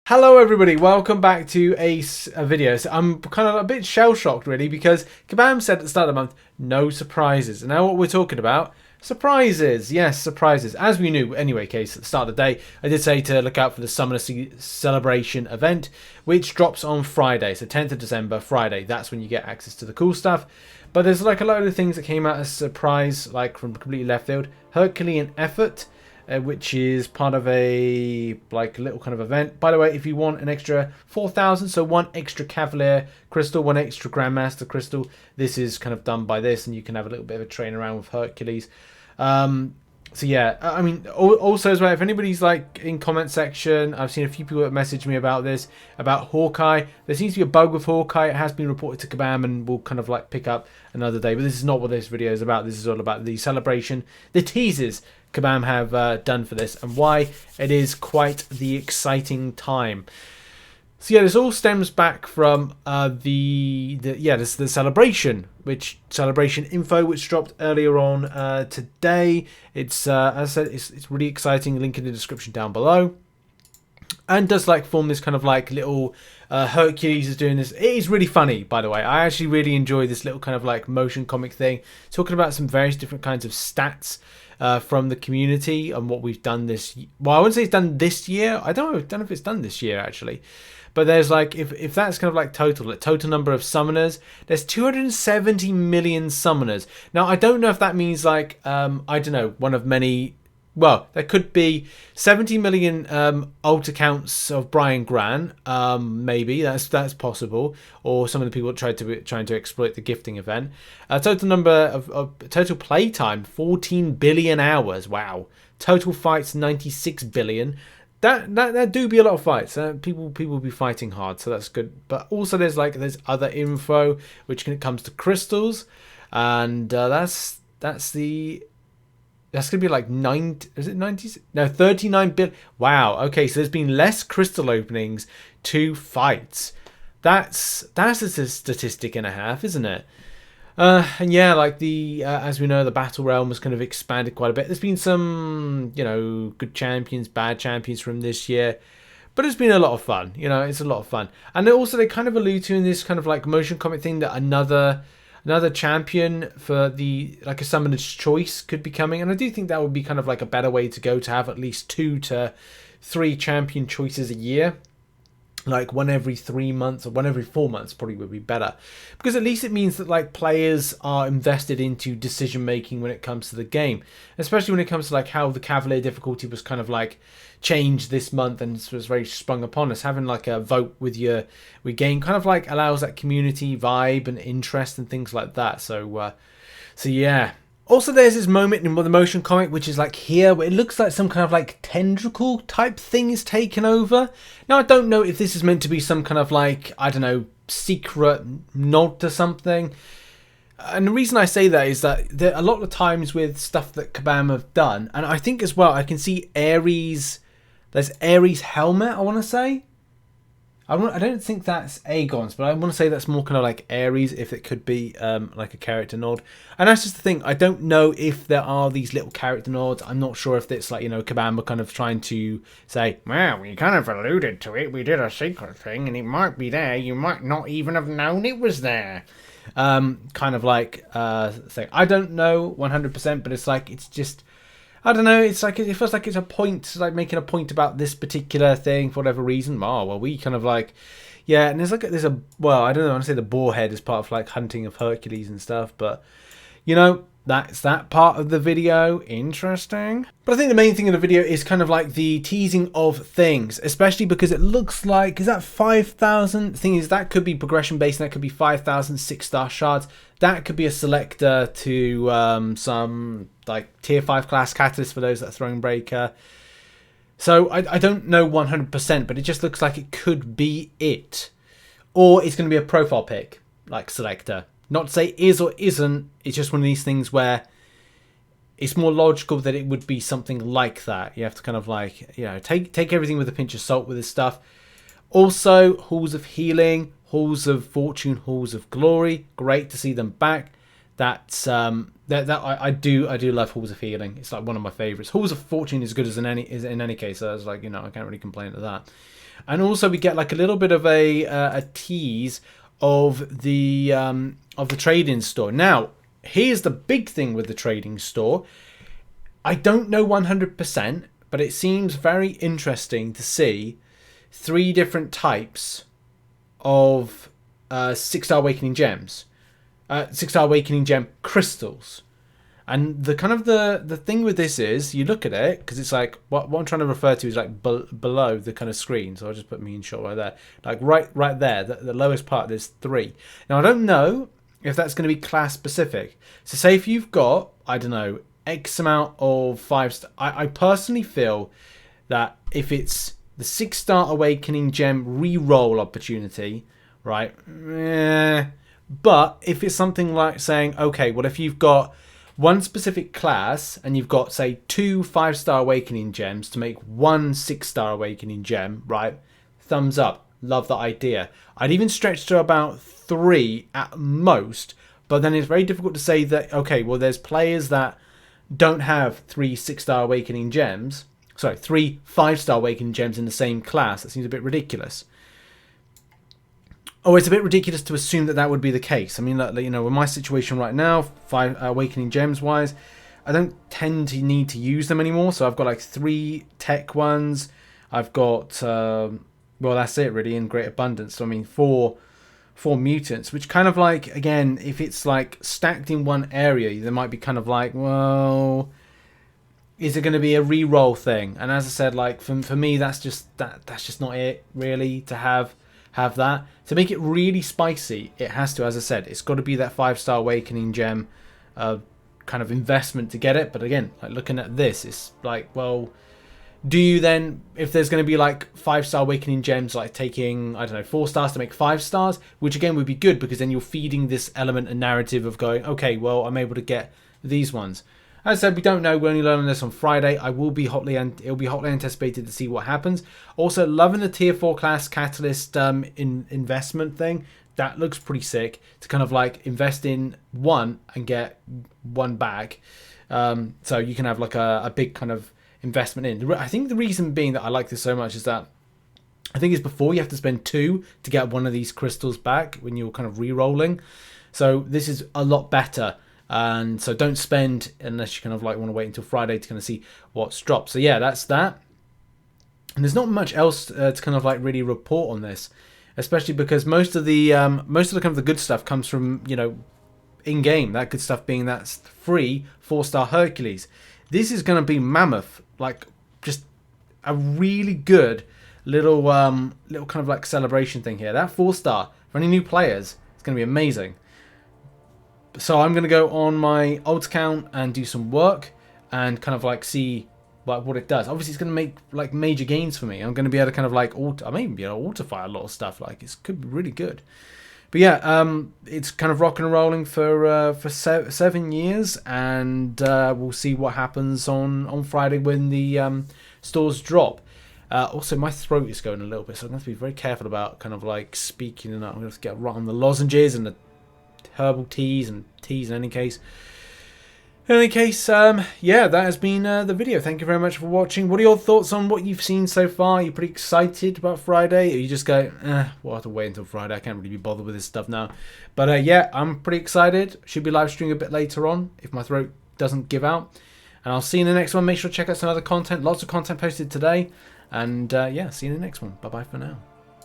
Hello everybody, welcome back to a video. So I'm kind of a bit shell-shocked really because Kabam said at the start of the month, no surprises. And now what we're talking about, surprises. Yes, surprises. As we knew anyway, case at the start of the day, I did say to look out for the Summoner Celebration event, which drops on Friday. So 10th of December, Friday. That's when you get access to the cool stuff. But there's like a load of things that came out as a surprise, like from completely left field. Herculean effort. Which is part of a little kind of event. By the way, if you want an extra 4,000, so one extra Cavalier crystal, one extra Grandmaster crystal, this is kind of done by this, and you can have a little bit of a train around with Hercules. So yeah, I mean, also as well, if anybody's like in comment section, I've seen a few people that messaged me about this, about Hawkeye. There seems to be a bug with Hawkeye. It has been reported to Kabam, and we'll kind of like pick up another day. But this is not what this video is about. This is all about the celebration, the teases Kabam have done for this, and why it is quite the exciting time. So yeah, this all stems back from the celebration, celebration info which dropped earlier on today. It's as I said, it's really exciting. Link in the description down below, and does like form this kind of like little Hercules is doing this. It is really funny, by the way. I actually really enjoy this little kind of like motion comic thing, talking about some various different kinds of stats from the community and what we've done this. Well, I wouldn't say it's done this year. I don't know if it's done this year actually. But there's like, if that's kind of like total number of summoners, there's 270 million summoners. Now, I don't know if that means like, I don't know, one of many, well, there could be 70 million alt accounts of Brian Gran, maybe, that's possible. Or some of the people trying to exploit the gifting event. Total number of total playtime, 14 billion hours, wow. Total fights, 96 billion. That do be a lot of fights. People be fighting hard, so that's good. But also there's other info which comes to crystals, and that's gonna be like 9. Is it 90? No, 39 billion. Wow. Okay, so there's been less crystal openings to fights. That's a statistic and a half, isn't it? And yeah, like as we know, the battle realm has kind of expanded quite a bit. There's been some, good champions, bad champions from this year, but it's been a lot of fun. It's a lot of fun. And also they kind of allude to in this kind of like motion comic thing that another champion for a summoner's choice could be coming. And I do think that would be kind of like a better way to go, to have at least 2 to 3 champion choices a year. Like one every 3 months or one every 4 months probably would be better, because at least it means that like players are invested into decision making when it comes to the game, especially when it comes to like how the Cavalier difficulty was kind of like changed this month and was very sprung upon us. Having like a vote with your game kind of like allows that community vibe and interest and things like that. So yeah. Also, there's this moment in the motion comic, which is like here, where it looks like some kind of like tentacle type thing is taken over. Now, I don't know if this is meant to be some kind of like, I don't know, secret nod to something. And the reason I say that is that there a lot of times with stuff that Kabam have done, and I think as well, I can see Ares, there's Ares' helmet, I want to say. I don't think that's Aegon's, but I want to say that's more kind of like Ares, if it could be like a character nod. And that's just the thing. I don't know if there are these little character nods. I'm not sure if it's like, Kabam are kind of trying to say, well, we kind of alluded to it. We did a secret thing and it might be there. You might not even have known it was there. Kind of like thing. I don't know 100%, but it's like, it's just... I don't know, it's like, it feels like it's a point, like making a point about this particular thing for whatever reason. Oh, well, we kind of like, yeah, and there's a, well, I don't know, I want to say the boar head is part of like hunting of Hercules and stuff, but, that's that part of the video. Interesting. But I think the main thing in the video is kind of like the teasing of things, especially because it looks like, is that 5,000? The thing is, that could be progression based, and that could be 5,000 6-star shards. That could be a selector to some like tier 5 class catalyst for those that are throwing breaker. So I don't know 100%, but it just looks like it could be it. Or it's going to be a profile pick, like selector. Not to say is or isn't, it's just one of these things where it's more logical that it would be something like that. You have to kind of like, take everything with a pinch of salt with this stuff. Also, Halls of Healing, Halls of Fortune, Halls of Glory. Great to see them back. That's I do love Halls of Healing. It's like one of my favorites. Halls of Fortune is good as in any case. So I was like, I can't really complain to that. and also we get like a little bit of a tease of the trading store. Now, here's the big thing with the trading store. I don't know 100%, but it seems very interesting to see 3 different types of 6-star awakening gems, 6-star awakening gem crystals. And the kind of the thing with this is, you look at it, because it's like, what I'm trying to refer to is like below the kind of screen. So I'll just put me in shot right there. Like right there, the lowest part, there's 3. Now, I don't know if that's going to be class specific. So say if you've got, I don't know, X amount of 5-star. I personally feel that if it's the 6-star awakening gem re-roll opportunity, right? But if it's something like saying, okay, well, if you've got one specific class and you've got, say, 2 5-star awakening gems to make 1 6-star awakening gem, right? Thumbs up. Love that idea. I'd even stretch to about 3 at most, but then it's very difficult to say that, okay, well, there's players that don't have 3 6-star awakening gems. Sorry, 3 5-star awakening gems in the same class. That seems a bit ridiculous. Oh, it's a bit ridiculous to assume that that would be the case. I mean, you know, in my situation right now, 5 awakening gems wise, I don't tend to need to use them anymore. So I've got like 3 tech ones. I've got, well, that's it really, in great abundance. So I mean, 4 mutants, which kind of like, again, if it's like stacked in one area, there might be kind of like, well, is it going to be a re-roll thing? And as I said, like for me, that's just not it really, to have that. To make it really spicy, it has to, as I said, it's got to be that 5-star awakening gem kind of investment to get it. But again, like looking at this, it's like, well, do you then, if there's going to be like 5-star awakening gems, like taking, I don't know, 4 stars to make 5 stars, which again would be good, because then you're feeding this element and narrative of going, okay, well, I'm able to get these ones. As I said, we don't know. We're only learning this on Friday. It'll be hotly anticipated to see what happens. Also, loving the tier 4 class catalyst investment thing. That looks pretty sick, to kind of like invest in 1 and get 1 back. So you can have like a big kind of investment in. I think the reason being that I like this so much is that I think it's before you have to spend 2 to get one of these crystals back when you're kind of re-rolling. So this is a lot better. And so don't spend unless you kind of like want to wait until Friday to kind of see what's dropped. So yeah, that's that. And there's not much else to kind of like really report on this, especially because most of the kind of the good stuff comes from, you know, in game. That good stuff being that's free 4-star Hercules. This is going to be mammoth, like just a really good little kind of like celebration thing here. That 4-star for any new players, it's going to be amazing. So I'm going to go on my alt account and do some work and kind of like see like what it does. Obviously, it's going to make like major gains for me. I'm going to be able to kind of like I may even be able to auto-fire a lot of stuff. Like it could be really good. But yeah, it's kind of rocking and rolling for 7 years, and we'll see what happens on Friday when the stores drop. Also, my throat is going a little bit, so I'm going to have to be very careful about kind of like speaking, and I'm going to have to get right on the lozenges and the herbal teas in any case. Yeah, that has been the video. Thank you very much for watching. What are your thoughts on what you've seen so far? Are you pretty excited about Friday? Or you just go, we'll have to wait until Friday. I can't really be bothered with this stuff now. But yeah, I'm pretty excited. Should be live streaming a bit later on if my throat doesn't give out. And I'll see you in the next one. Make sure to check out some other content. Lots of content posted today. And yeah, see you in the next one. Bye-bye for now.